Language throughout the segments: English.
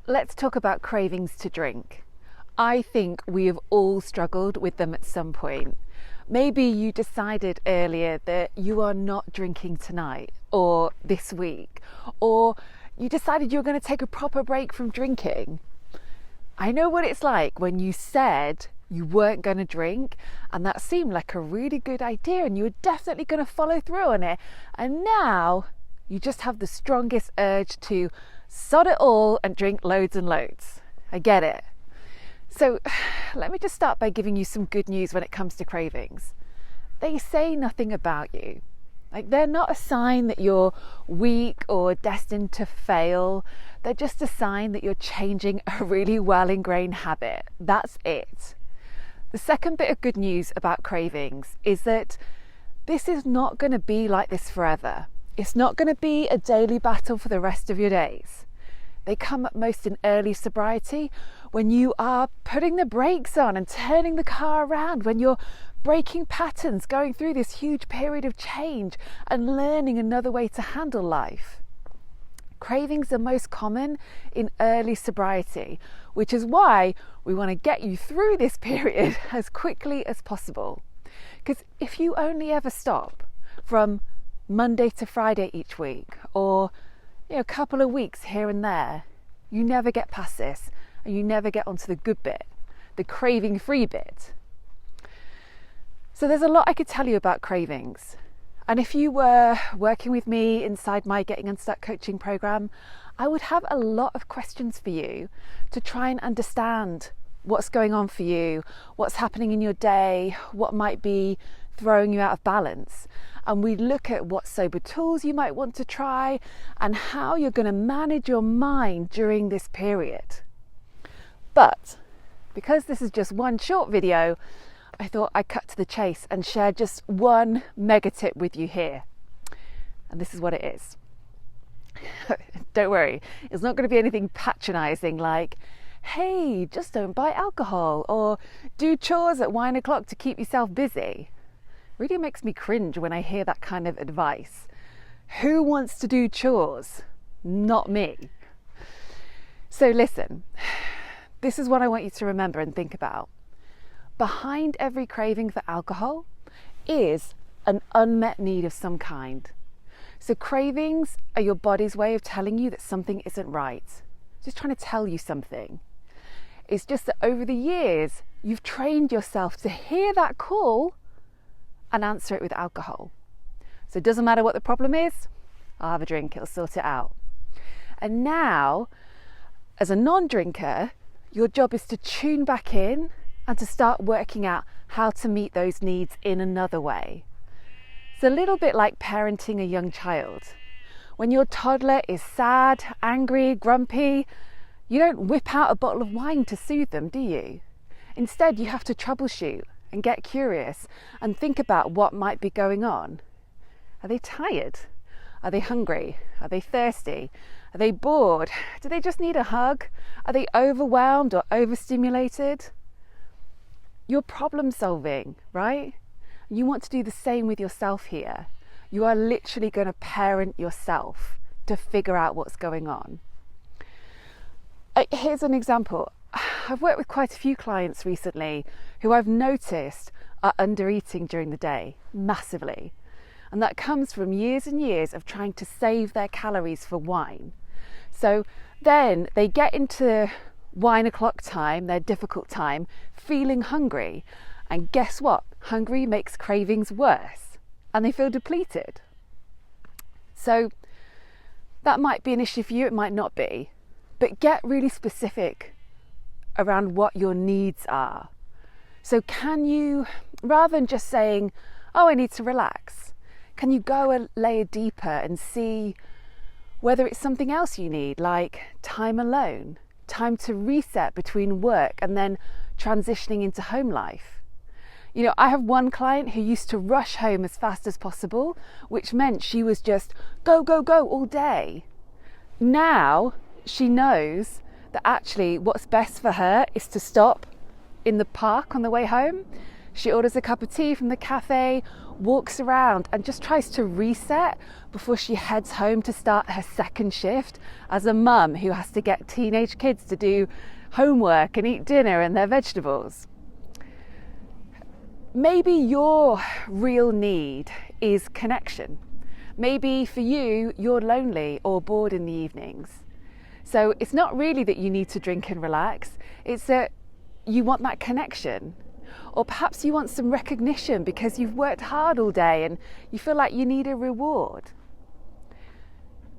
let's talk about cravings to drink. I think we have all struggled with them at some point. Maybe you decided earlier that you are not drinking tonight or this week, or you decided you're going to take a proper break from drinking. I know what it's like when you said you weren't going to drink and that seemed like a really good idea and you were definitely going to follow through on it, and now you just have the strongest urge to sod it all and drink loads and loads. I get it. So let me just start by giving you some good news when it comes to cravings. They say nothing about you. Like, they're not a sign that you're weak or destined to fail. They're just a sign that you're changing a really well ingrained habit. That's it. The second bit of good news about cravings is that this is not going to be like this forever. It's not going to be a daily battle for the rest of your days. They come up most in early sobriety, when you are putting the brakes on and turning the car around, when you're breaking patterns, going through this huge period of change and learning another way to handle life. Cravings are most common in early sobriety, which is why we want to get you through this period as quickly as possible. Because if you only ever stop from Monday to Friday each week, or a couple of weeks here and there, you never get past this and you never get onto the good bit, the craving free bit. So there's a lot I could tell you about cravings. And if you were working with me inside my Getting Unstuck coaching program, I would have a lot of questions for you to try and understand what's going on for you, what's happening in your day, what might be throwing you out of balance. And we look at what sober tools you might want to try and how you're going to manage your mind during this period. But because this is just one short video, I thought I'd cut to the chase and share just one mega tip with you here. And this is what it is. Don't worry, it's not going to be anything patronizing like, hey, just don't buy alcohol, or do chores at 1 o'clock to keep yourself busy. Really makes me cringe when I hear that kind of advice. Who wants to do chores? Not me. So listen, this is what I want you to remember and think about. Behind every craving for alcohol is an unmet need of some kind. So cravings are your body's way of telling you that something isn't right. Just trying to tell you something. It's just that over the years, you've trained yourself to hear that call and answer it with alcohol. So it doesn't matter what the problem is, I'll have a drink, it'll sort it out. And now, as a non-drinker, your job is to tune back in and to start working out how to meet those needs in another way. It's a little bit like parenting a young child. When your toddler is sad, angry, grumpy, you don't whip out a bottle of wine to soothe them, do you? Instead, you have to troubleshoot and get curious and think about what might be going on. Are they tired? Are they hungry? Are they thirsty? Are they bored? Do they just need a hug? Are they overwhelmed or overstimulated? You're problem solving, right? You want to do the same with yourself here. You are literally going to parent yourself to figure out what's going on. Here's an example. I've worked with quite a few clients recently who I've noticed are under eating during the day, massively. And that comes from years and years of trying to save their calories for wine. So then they get into wine o'clock time, their difficult time, feeling hungry. And guess what? Hungry makes cravings worse and they feel depleted. So that might be an issue for you, it might not be. But get really specific around what your needs are. So can you, rather than just saying, oh, I need to relax, can you go a layer deeper and see whether it's something else you need, like time alone, time to reset between work and then transitioning into home life? You know, I have one client who used to rush home as fast as possible, which meant she was just go, go, go all day. Now she knows that actually what's best for her is to stop in the park on the way home, She orders a cup of tea from the cafe, walks around and just tries to reset before she heads home to start her second shift as a mum who has to get teenage kids to do homework and eat dinner and their vegetables. Maybe your real need is connection. Maybe for you, you're lonely or bored in the evenings. So it's not really that you need to drink and relax, it's that you want that connection. Or perhaps you want some recognition because you've worked hard all day and you feel like you need a reward.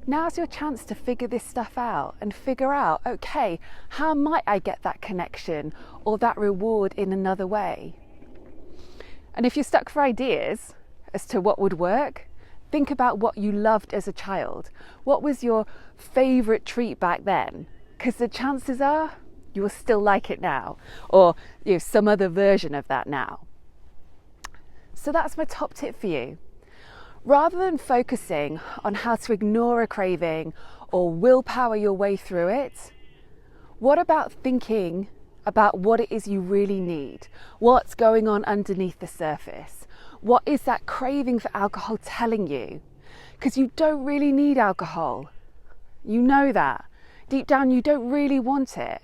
Now's your chance to figure this stuff out and figure out, okay, how might I get that connection or that reward in another way? And if you're stuck for ideas as to what would work, think about what you loved as a child. What was your favourite treat back then? Because the chances are you will still like it now, or some other version of that now. So that's my top tip for you. Rather than focusing on how to ignore a craving or willpower your way through it, what about thinking about what it is you really need? What's going on underneath the surface? What is that craving for alcohol telling you? Because you don't really need alcohol. You know that. Deep down, you don't really want it.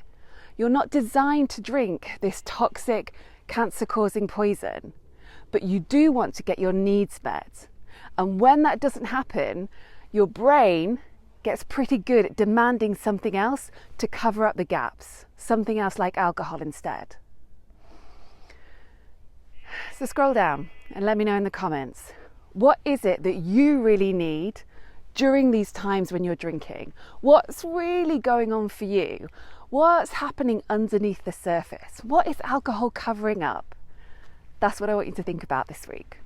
You're not designed to drink this toxic, cancer-causing poison, but you do want to get your needs met. And when that doesn't happen, your brain gets pretty good at demanding something else to cover up the gaps, something else like alcohol instead. So scroll down and let me know in the comments, what is it that you really need during these times when you're drinking? What's really going on for you? What's happening underneath the surface? What is alcohol covering up? That's what I want you to think about this week.